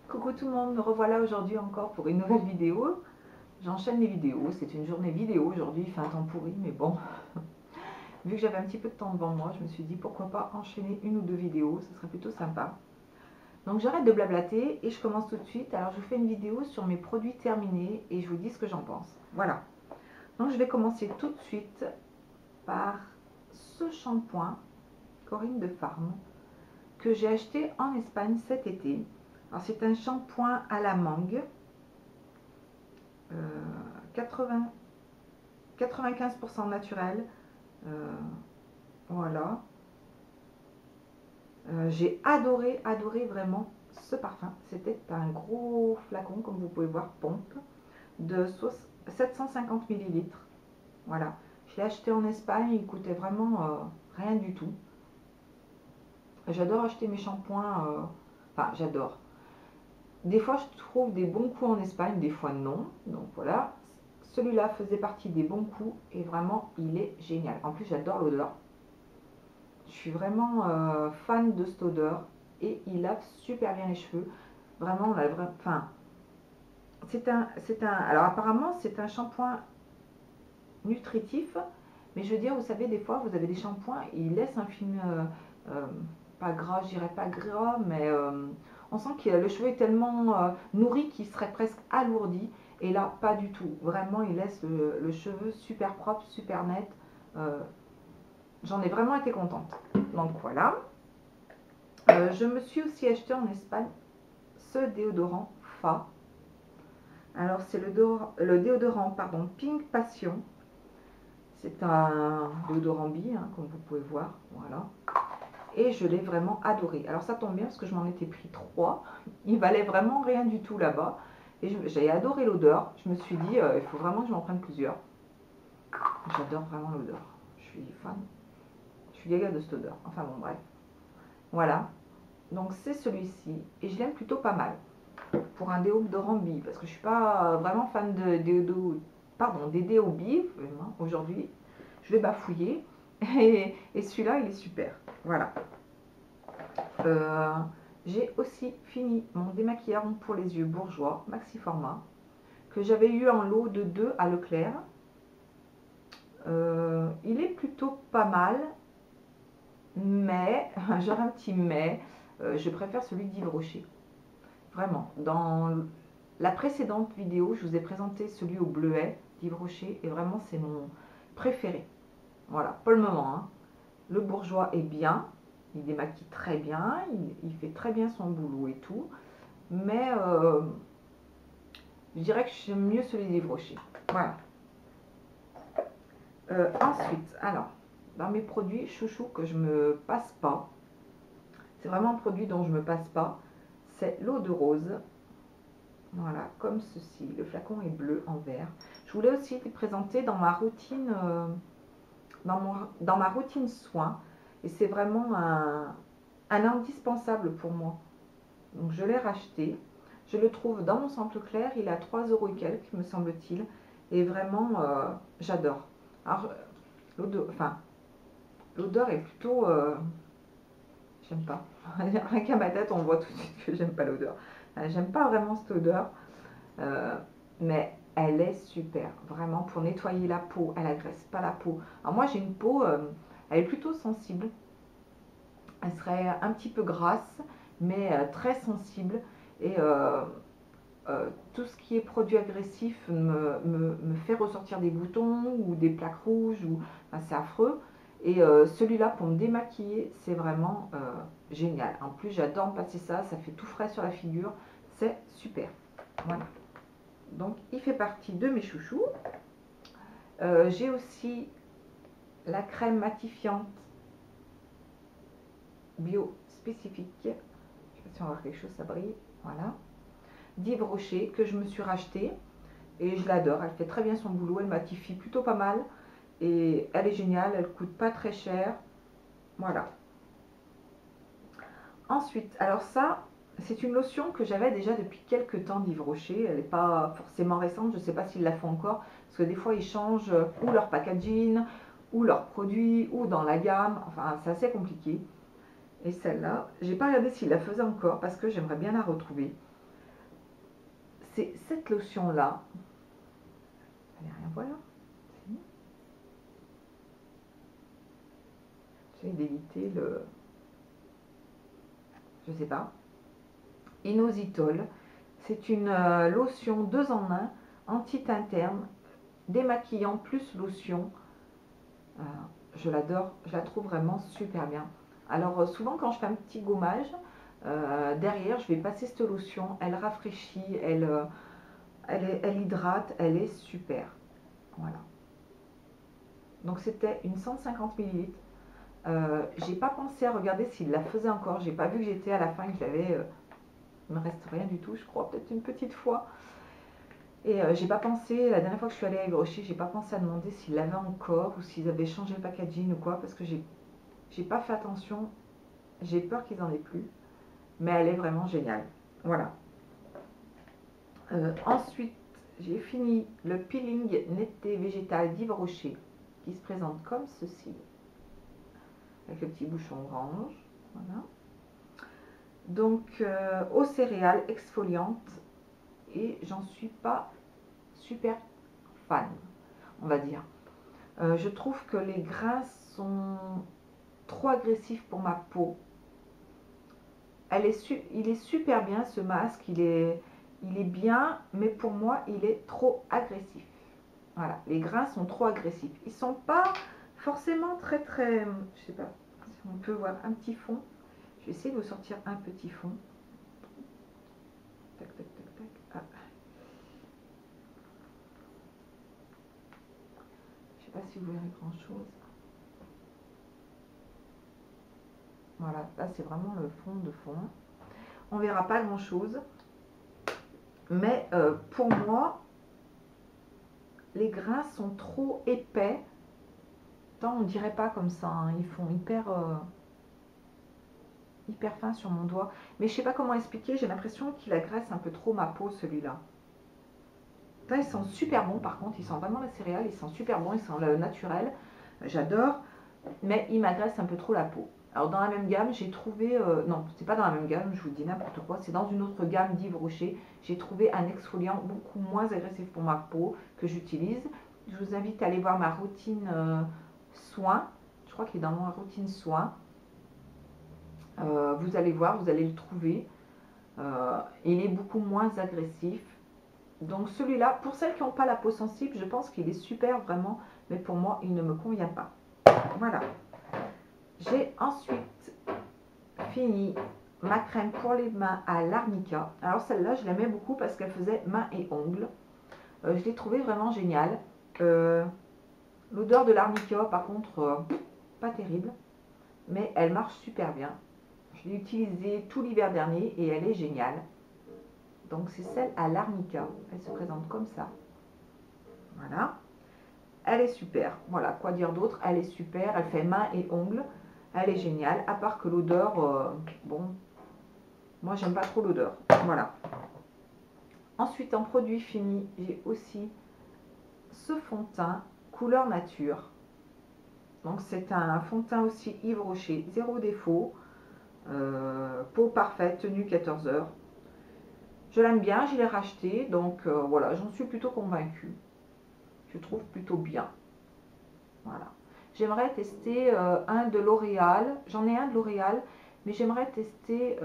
Coucou tout le monde, me revoilà aujourd'hui encore pour une nouvelle vidéo. J'enchaîne les vidéos, c'est une journée vidéo aujourd'hui, il fait un temps pourri, mais bon, vu que j'avais un petit peu de temps devant moi, je me suis dit pourquoi pas enchaîner une ou deux vidéos, ce serait plutôt sympa. Donc j'arrête de blablater et je commence tout de suite. Alors je vous fais une vidéo sur mes produits terminés et je vous dis ce que j'en pense. Voilà. Donc je vais commencer tout de suite par ce shampoing Corinne de Farm que j'ai acheté en Espagne cet été. Alors c'est un shampoing à la mangue. 80, 95% naturel. Euh, voilà. J'ai adoré vraiment ce parfum. C'était un gros flacon, comme vous pouvez voir, pompe, de 750 millilitres. Voilà. Je l'ai acheté en Espagne, il coûtait vraiment rien du tout. J'adore acheter mes shampoings. Enfin, j'adore. Des fois, je trouve des bons coups en Espagne, des fois non. Donc voilà. Celui-là faisait partie des bons coups et vraiment, il est génial. En plus, j'adore l'odeur. Je suis vraiment fan de cette odeur et il lave super bien les cheveux. Vraiment, enfin, alors apparemment, c'est un shampoing nutritif, mais je veux dire, vous savez, des fois, vous avez des shampoings, ils laissent un film, euh, pas gras, je dirais pas gras, mais on sent que le cheveu est tellement nourri qu'il serait presque alourdi. Et là, pas du tout. Vraiment, il laisse le cheveu super propre, super net. Euh, J'en ai vraiment été contente. Donc voilà. Je me suis aussi acheté en Espagne ce déodorant Fa. Alors c'est le déodorant pardon, Pink Passion. C'est un déodorant bille, hein, comme vous pouvez voir. Voilà. Et je l'ai vraiment adoré. Alors ça tombe bien parce que je m'en étais pris 3. Il valait vraiment rien du tout là-bas. Et j'ai adoré l'odeur. Je me suis dit, il faut vraiment que je m'en prenne plusieurs. J'adore vraiment l'odeur. Je suis fan. Je suis gaga de cette odeur. Enfin bon, bref. Voilà. Donc c'est celui-ci. Et je l'aime plutôt pas mal. Pour un déodorant bille. Parce que je suis pas vraiment fan de des déos bille. Aujourd'hui, je vais bafouiller. Et celui-là, il est super. Voilà. Euh, j'ai aussi fini mon démaquillant pour les yeux bourgeois, maxi format, que j'avais eu en lot de 2 à Leclerc. Il est plutôt pas mal, mais, genre un petit mais, je préfère celui d'Yves Rocher. Vraiment. Dans la précédente vidéo, je vous ai présenté celui au bleuet d'Yves Rocher, et vraiment c'est mon préféré. Voilà, pour le moment. Hein. Le bourgeois est bien, il démaquille très bien, il fait très bien son boulot et tout. Mais je dirais que j'aime mieux celui d'Yves Rocher. Voilà. Ensuite, alors, dans mes produits chouchou que je me passe pas, c'est vraiment un produit dont je me passe pas, c'est l'eau de rose. Voilà, comme ceci. Le flacon est bleu en vert. Je voulais aussi te présenter dans ma routine, dans ma routine soin. Et c'est vraiment un indispensable pour moi. Donc je l'ai racheté. Je le trouve dans mon Centre Leclerc, il est à 3 euros et quelques, me semble-t-il. Et vraiment, j'adore. Alors, l'odeur est plutôt... j'aime pas. Rien qu'à ma tête, on voit tout de suite que j'aime pas l'odeur. J'aime pas vraiment cette odeur. euh, mais elle est super. Vraiment, pour nettoyer la peau, elle agresse pas la peau. Alors moi, j'ai une peau, elle est plutôt sensible. Elle serait un petit peu grasse, mais très sensible. Et tout ce qui est produit agressif me fait ressortir des boutons ou des plaques rouges, enfin, c'est affreux. Et celui-là, pour me démaquiller, c'est vraiment génial. En plus, j'adore me passer ça, ça fait tout frais sur la figure, c'est super. Voilà. Donc, il fait partie de mes chouchous. J'ai aussi la crème matifiante bio spécifique. Je ne sais pas si on va voir quelque chose, ça brille. Voilà. D'Yves Rocher, que je me suis racheté. Et je l'adore, elle fait très bien son boulot, elle matifie plutôt pas mal. Et elle est géniale, elle coûte pas très cher. Voilà. Ensuite, alors ça, c'est une lotion que j'avais déjà depuis quelques temps d'Yves Rocher. Elle n'est pas forcément récente, je ne sais pas s'ils la font encore. Parce que des fois, ils changent ou leur packaging, ou leurs produits, ou dans la gamme. Enfin, c'est assez compliqué. Et celle-là, j'ai pas regardé s'ils la faisaient encore parce que j'aimerais bien la retrouver. c'est cette lotion-là. Allez, rien voir. J'essaie d'éviter le... Je sais pas. Inositol. C'est une lotion 2 en 1, anti-teint terne, démaquillant plus lotion. Je l'adore, je la trouve vraiment super bien. Alors souvent quand je fais un petit gommage, derrière je vais passer cette lotion, elle rafraîchit, elle hydrate, elle est super. Voilà. Donc c'était une 150 ml. J'ai pas pensé à regarder s'il la faisait encore, j'ai pas vu que j'étais à la fin, que je l'avais... il me reste rien du tout, je crois, peut-être une petite fois. Et j'ai pas pensé, la dernière fois que je suis allée à Yves Rocher, j'ai pas pensé à demander s'ils l'avaient encore ou s'ils avaient changé le packaging ou quoi, parce que j'ai pas fait attention, j'ai peur qu'ils en aient plus, mais elle est vraiment géniale. Voilà. Ensuite, j'ai fini le peeling netté végétal d'Yves Rocher, qui se présente comme ceci, avec le petit bouchon orange. Voilà. Donc, aux céréales exfoliantes, et j'en suis pas super fan, on va dire. Je trouve que les grains sont trop agressifs pour ma peau. Il est super bien ce masque, il est bien, mais pour moi il est trop agressif. Voilà, les grains sont trop agressifs. Ils sont pas forcément très, je sais pas si on peut voir un petit fond. Je vais essayer de vous sortir un petit fond. Tac, tac, tac, tac. Ah. Je sais pas si vous verrez grand chose. Voilà, là c'est vraiment le fond de fond. On verra pas grand chose. Mais pour moi, les grains sont trop épais. Tant on dirait pas comme ça, hein. Ils font hyper fin sur mon doigt. Mais je sais pas comment expliquer, j'ai l'impression qu'il agresse un peu trop ma peau celui-là. Ils sont super bons par contre, ils sentent vraiment la céréale, ils sont super bons, ils sont le naturel. J'adore, mais ils m'agressent un peu trop la peau. Alors dans la même gamme, j'ai trouvé, non, c'est pas dans la même gamme, je vous dis n'importe quoi, c'est dans une autre gamme d'Yves Rocher. J'ai trouvé un exfoliant beaucoup moins agressif pour ma peau que j'utilise. Je vous invite à aller voir ma routine soin. Je crois qu'il est dans ma routine soin. Vous allez voir, vous allez le trouver. Il est beaucoup moins agressif. Donc celui-là, pour celles qui n'ont pas la peau sensible, je pense qu'il est super vraiment, mais pour moi, il ne me convient pas. Voilà. J'ai ensuite fini ma crème pour les mains à l'arnica. Alors celle-là, je l'aimais beaucoup parce qu'elle faisait mains et ongles. Je l'ai trouvée vraiment géniale. L'odeur de l'arnica, par contre, pas terrible, mais elle marche super bien. Je l'ai utilisée tout l'hiver dernier et elle est géniale. Donc c'est celle à l'arnica. Elle se présente comme ça. Voilà. Elle est super. Voilà, quoi dire d'autre? Elle est super. Elle fait mains et ongles. Elle est géniale. À part que l'odeur, bon, moi j'aime pas trop l'odeur. Voilà. Ensuite, en produit fini, j'ai aussi ce fond de teint couleur nature. Donc c'est un fond de teint aussi Yves Rocher, zéro défaut. Peau parfaite, tenue 14 heures. Je l'aime bien, je l'ai racheté, donc voilà, j'en suis plutôt convaincue. Je trouve plutôt bien. Voilà. J'aimerais tester un de L'Oréal. J'en ai un de L'Oréal, mais j'aimerais tester,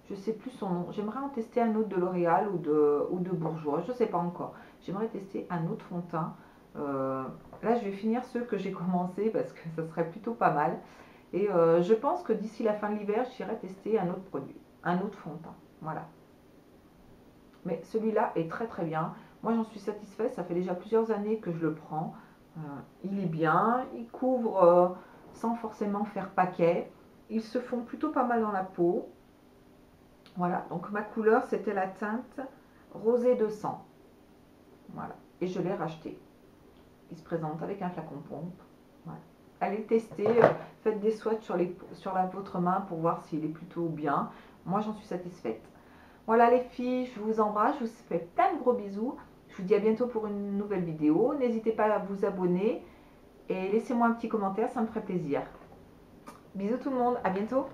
je ne sais plus son nom. J'aimerais en tester un autre de L'Oréal ou de Bourjois. Je ne sais pas encore. J'aimerais tester un autre fond de teint. Là, je vais finir ceux que j'ai commencé parce que ça serait plutôt pas mal. Et je pense que d'ici la fin de l'hiver, j'irai tester un autre produit, un autre fond de teint. Voilà. Mais celui-là est très très bien. Moi, j'en suis satisfaite. Ça fait déjà plusieurs années que je le prends. Il est bien. Il couvre sans forcément faire paquet. Ils se font plutôt pas mal dans la peau. Voilà. Donc, ma couleur, c'était la teinte rosé de sang. Voilà. Et je l'ai racheté. Il se présente avec un flacon pompe. Voilà. Allez tester. Faites des swatchs sur votre main pour voir s'il est plutôt bien. Moi, j'en suis satisfaite. Voilà les filles, je vous embrasse, je vous fais plein de gros bisous. Je vous dis à bientôt pour une nouvelle vidéo. N'hésitez pas à vous abonner et laissez-moi un petit commentaire, ça me ferait plaisir. Bisous tout le monde, à bientôt.